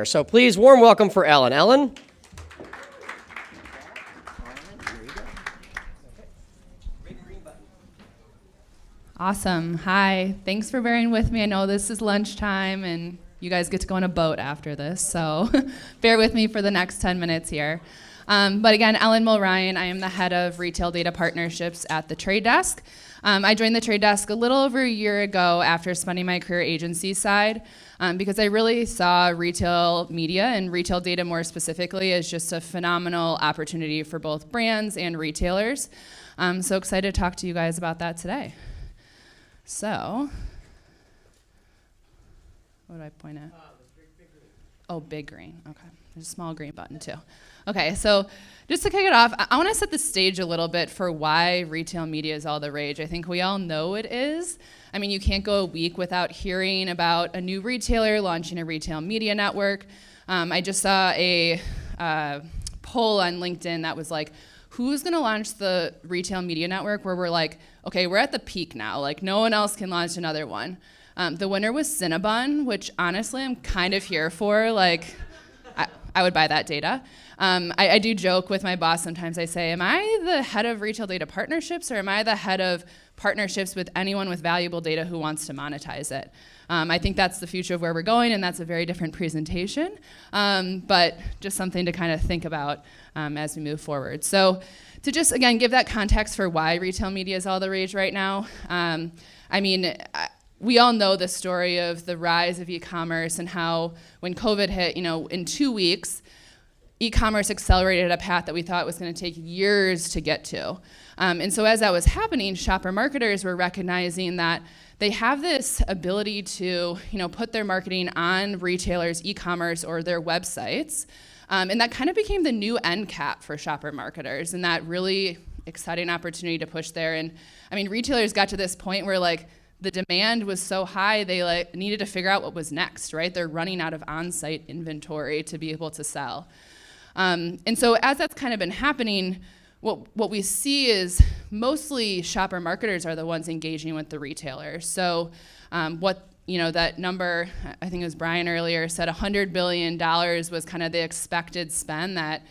So please, warm welcome for Ellen. Ellen? Awesome. Hi. Thanks for bearing with me. I know this is lunchtime and you guys get to go on a boat after this, so bear with me for the next 10 minutes here. But again, Ellen Mulryan, I am the head of retail data partnerships at the Trade Desk. I joined the Trade Desk a little over a year ago after spending my career agency side because I really saw retail media and retail data more specifically as just a phenomenal opportunity for both brands and retailers. I'm so excited to talk to you guys about that today. So, what do I point at? Big green. Oh, big green. Okay. There's a small green button too. Okay, so just to kick it off, I want to set the stage a little bit for why retail media is all the rage. I think we all know it is. I mean, you can't go a week without hearing about a new retailer launching a retail media network. I just saw a poll on LinkedIn that was like, who's going to launch the retail media network where we're like, okay, we're at the peak now. Like, no one else can launch another one. The winner was Cinnabon, which honestly I'm kind of here for. Like, I would buy that data. I do joke with my boss sometimes. I say, am I the head of retail data partnerships or am I the head of partnerships with anyone with valuable data who wants to monetize it? I think that's the future of where we're going, and that's a very different presentation, but just something to kind of think about as we move forward. So to just, again, give that context for why retail media is all the rage right now, I mean, we all know the story of the rise of e-commerce and how when COVID hit, in 2 weeks, e-commerce accelerated at a path that we thought was going to take years to get to. And so as that was happening, shopper marketers were recognizing that they have this ability to put their marketing on retailers' e-commerce or their websites. And that kind of became the new end cap for shopper marketers and that really exciting opportunity to push there. And I mean, retailers got to this point where the demand was so high, they needed to figure out what was next, right? They're running out of on-site inventory to be able to sell. And so as that's kind of been happening, what we see is mostly shopper marketers are the ones engaging with the retailers. So that number, I think it was Brian earlier, said $100 billion was kind of the expected spend that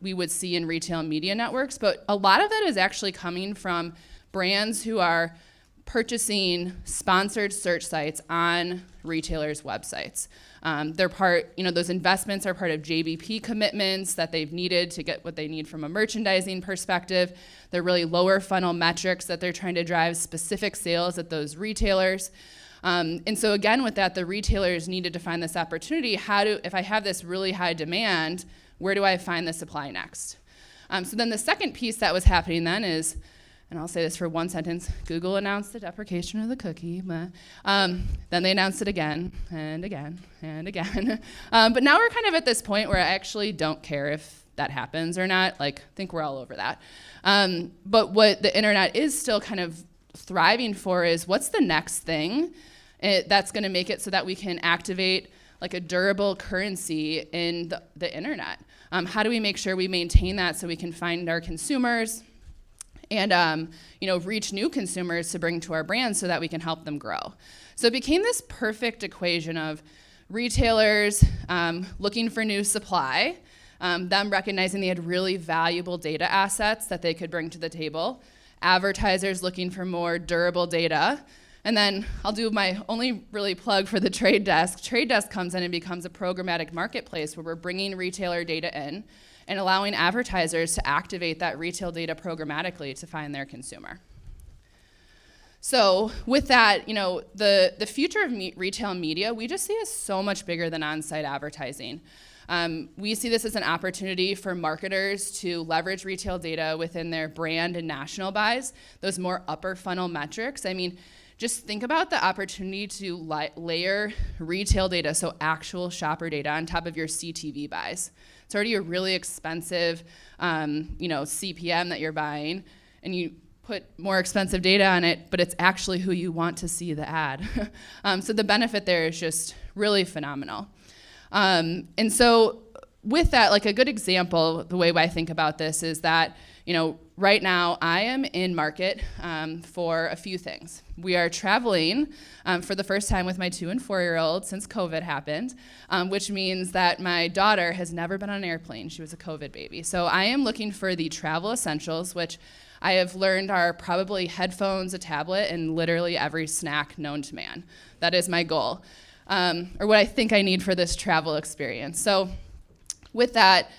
we would see in retail media networks. But a lot of that is actually coming from brands who are purchasing sponsored search sites on retailers' websites. They're those investments are part of JBP commitments that they've needed to get what they need from a merchandising perspective. They're really lower funnel metrics that they're trying to drive specific sales at those retailers. And so again, with that, the retailers needed to find this opportunity. If I have this really high demand, where do I find the supply next? So then the second piece that was happening then is, and I'll say this for one sentence, Google announced the deprecation of the cookie. Then they announced it again and again and again. But now we're kind of at this point where I actually don't care if that happens or not. I think we're all over that. But what the internet is still kind of thriving for is what's the next thing that's going to make it so that we can activate a durable currency in the internet? How do we make sure we maintain that so we can find our consumers and reach new consumers to bring to our brands so that we can help them grow? So it became this perfect equation of retailers looking for new supply, them recognizing they had really valuable data assets that they could bring to the table, advertisers looking for more durable data, and then I'll do my only really plug for the Trade Desk. Trade Desk comes in and becomes a programmatic marketplace where we're bringing retailer data in and allowing advertisers to activate that retail data programmatically to find their consumer. So with that, the future of retail media, we just see as so much bigger than on-site advertising. We see this as an opportunity for marketers to leverage retail data within their brand and national buys, those more upper funnel metrics. I mean, just think about the opportunity to layer retail data, so actual shopper data, on top of your CTV buys. It's already a really expensive, CPM that you're buying, and you put more expensive data on it, but it's actually who you want to see the ad. So the benefit there is just really phenomenal. And so with that, like a good example, the way I think about this is that, right now I am in market for a few things. We are traveling for the first time with my 2 and 4-year-old since COVID happened, which means that my daughter has never been on an airplane. She was a COVID baby. So I am looking for the travel essentials, which I have learned are probably headphones, a tablet, and literally every snack known to man. That is my goal, or what I think I need for this travel experience. So with that,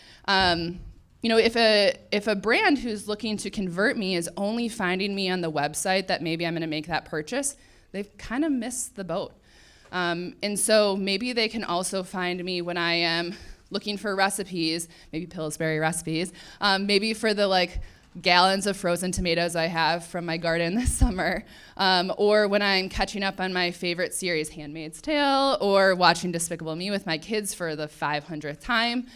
if a brand who's looking to convert me is only finding me on the website that maybe I'm going to make that purchase, they've kind of missed the boat. And so maybe they can also find me when I am looking for recipes, maybe Pillsbury recipes, maybe for the gallons of frozen tomatoes I have from my garden this summer, or when I'm catching up on my favorite series, Handmaid's Tale, or watching Despicable Me with my kids for the 500th time.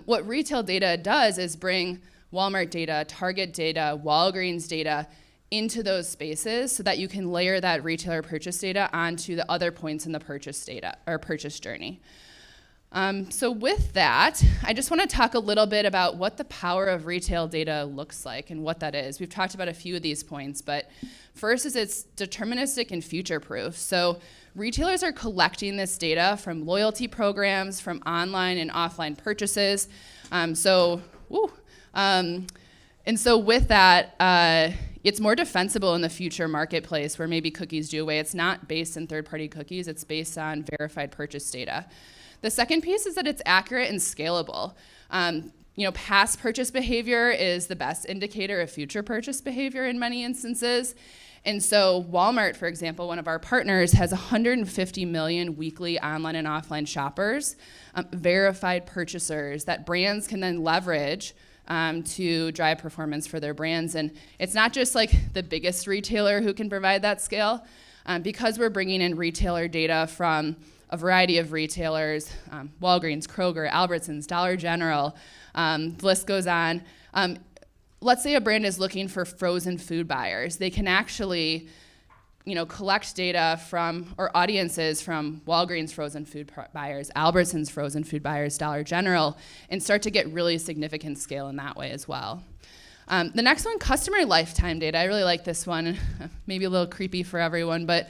What retail data does is bring Walmart data, Target data, Walgreens data into those spaces so that you can layer that retailer purchase data onto the other points in the purchase data or purchase journey. So with that, I just want to talk a little bit about what the power of retail data looks like and what that is. We've talked about a few of these points, but first is it's deterministic and future-proof. So retailers are collecting this data from loyalty programs, from online and offline purchases. And so with that, it's more defensible in the future marketplace where maybe cookies do away. It's not based in third-party cookies. It's based on verified purchase data. The second piece is that it's accurate and scalable. Past purchase behavior is the best indicator of future purchase behavior in many instances. And so Walmart, for example, one of our partners, has 150 million weekly online and offline shoppers, verified purchasers that brands can then leverage to drive performance for their brands. And it's not just the biggest retailer who can provide that scale. Because we're bringing in retailer data from a variety of retailers, Walgreens, Kroger, Albertsons, Dollar General, the list goes on. Let's say a brand is looking for frozen food buyers. They can actually, collect data from, or audiences from Walgreens frozen food buyers, Albertsons frozen food buyers, Dollar General, and start to get really significant scale in that way as well. The next one, customer lifetime data. I really like this one. Maybe a little creepy for everyone, but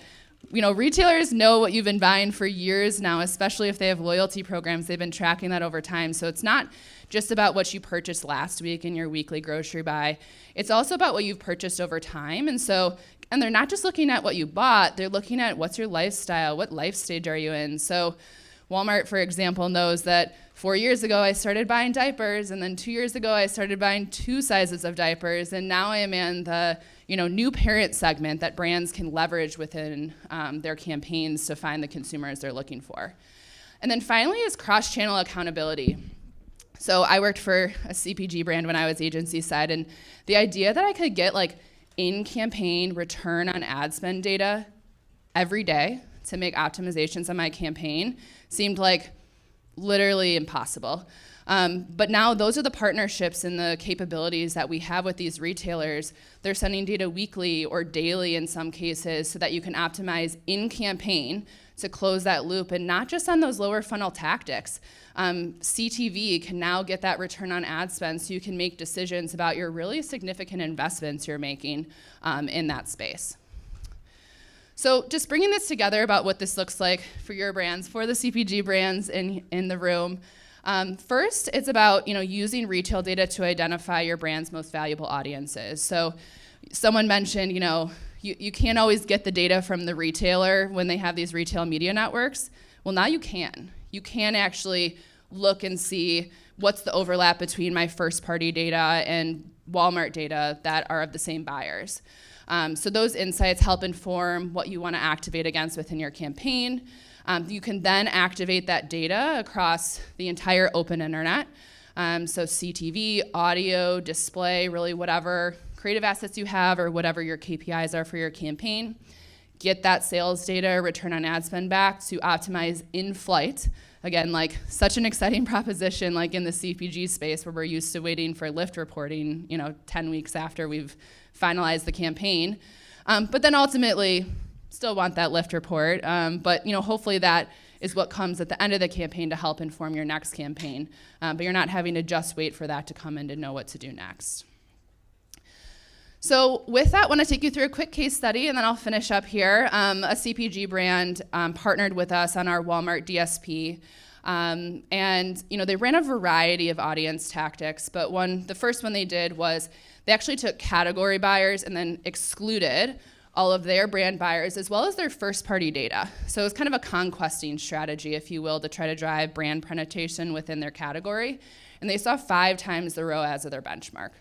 retailers know what you've been buying for years now, especially if they have loyalty programs. They've been tracking that over time. So it's not just about what you purchased last week in your weekly grocery buy. It's also about what you've purchased over time. And they're not just looking at what you bought, they're looking at what's your lifestyle, what life stage are you in. So Walmart, for example, knows that 4 years ago I started buying diapers, and then 2 years ago I started buying 2 sizes of diapers, and now I am in the new parent segment that brands can leverage within their campaigns to find the consumers they're looking for. And then finally is cross-channel accountability. So I worked for a CPG brand when I was agency side, and the idea that I could get in-campaign return on ad spend data every day to make optimizations on my campaign seemed literally impossible. But now those are the partnerships and the capabilities that we have with these retailers. They're sending data weekly or daily in some cases so that you can optimize in campaign to close that loop, and not just on those lower funnel tactics. CTV can now get that return on ad spend so you can make decisions about your really significant investments you're making in that space. So just bringing this together about what this looks like for your brands, for the CPG brands in the room. First, it's about using retail data to identify your brand's most valuable audiences. So someone mentioned, you can't always get the data from the retailer when they have these retail media networks. Well, now you can. You can actually look and see what's the overlap between my first-party data and Walmart data that are of the same buyers. So those insights help inform what you want to activate against within your campaign. You can then activate that data across the entire open internet. So CTV, audio, display, really whatever creative assets you have or whatever your KPIs are for your campaign. Get that sales data, return on ad spend back to optimize in flight. Again, such an exciting proposition in the CPG space where we're used to waiting for lift reporting, 10 weeks after we've finalized the campaign. But then ultimately, still want that lift report. But hopefully that is what comes at the end of the campaign to help inform your next campaign. But you're not having to just wait for that to come in to know what to do next. So with that, I want to take you through a quick case study, and then I'll finish up here. A CPG brand partnered with us on our Walmart DSP. And they ran a variety of audience tactics, but the first one they did was they actually took category buyers and then excluded all of their brand buyers as well as their first-party data. So it was kind of a conquesting strategy, if you will, to try to drive brand penetration within their category. And they saw 5 times the ROAS of their benchmark.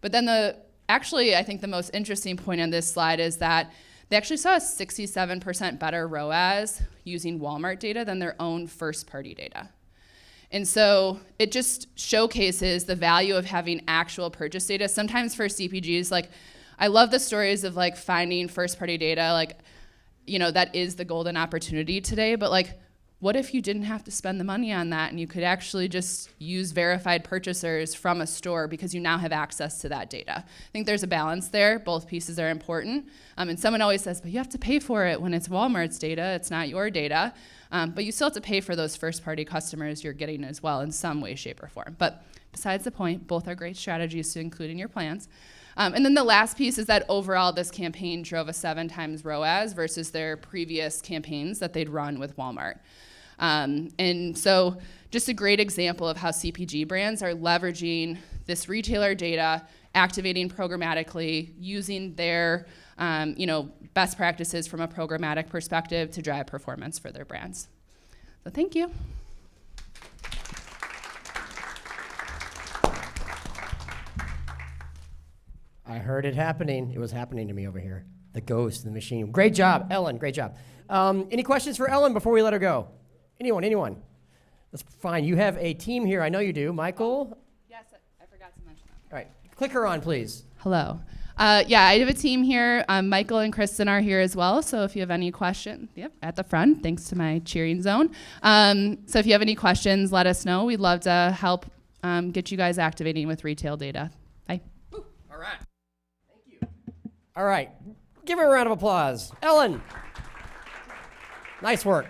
But then I think the most interesting point on this slide is that they actually saw a 67% better ROAS using Walmart data than their own first-party data. And so it just showcases the value of having actual purchase data. Sometimes for CPGs, I love the stories of finding first-party data, that is the golden opportunity today, but what if you didn't have to spend the money on that and you could actually just use verified purchasers from a store because you now have access to that data? I think there's a balance there. Both pieces are important. And someone always says, but you have to pay for it when it's Walmart's data. It's not your data. But you still have to pay for those first-party customers you're getting as well in some way, shape, or form. But besides the point, both are great strategies to include in your plans. And then the last piece is that overall this campaign drove a 7 times ROAS versus their previous campaigns that they'd run with Walmart. And so just a great example of how CPG brands are leveraging this retailer data, activating programmatically, using their best practices from a programmatic perspective to drive performance for their brands. So thank you. I heard it happening. It was happening to me over here. The ghost, the machine. Great job, Ellen. Great job. Any questions for Ellen before we let her go? Anyone? That's fine. You have a team here. I know you do. Michael? Yes, I forgot to mention that. All right. Click her on, please. Hello. I have a team here. Michael and Kristen are here as well. So if you have any questions, at the front, thanks to my cheering zone. So if you have any questions, let us know. We'd love to help get you guys activating with retail data. Bye. All right. Thank you. All right. Give her a round of applause. Ellen. Nice work.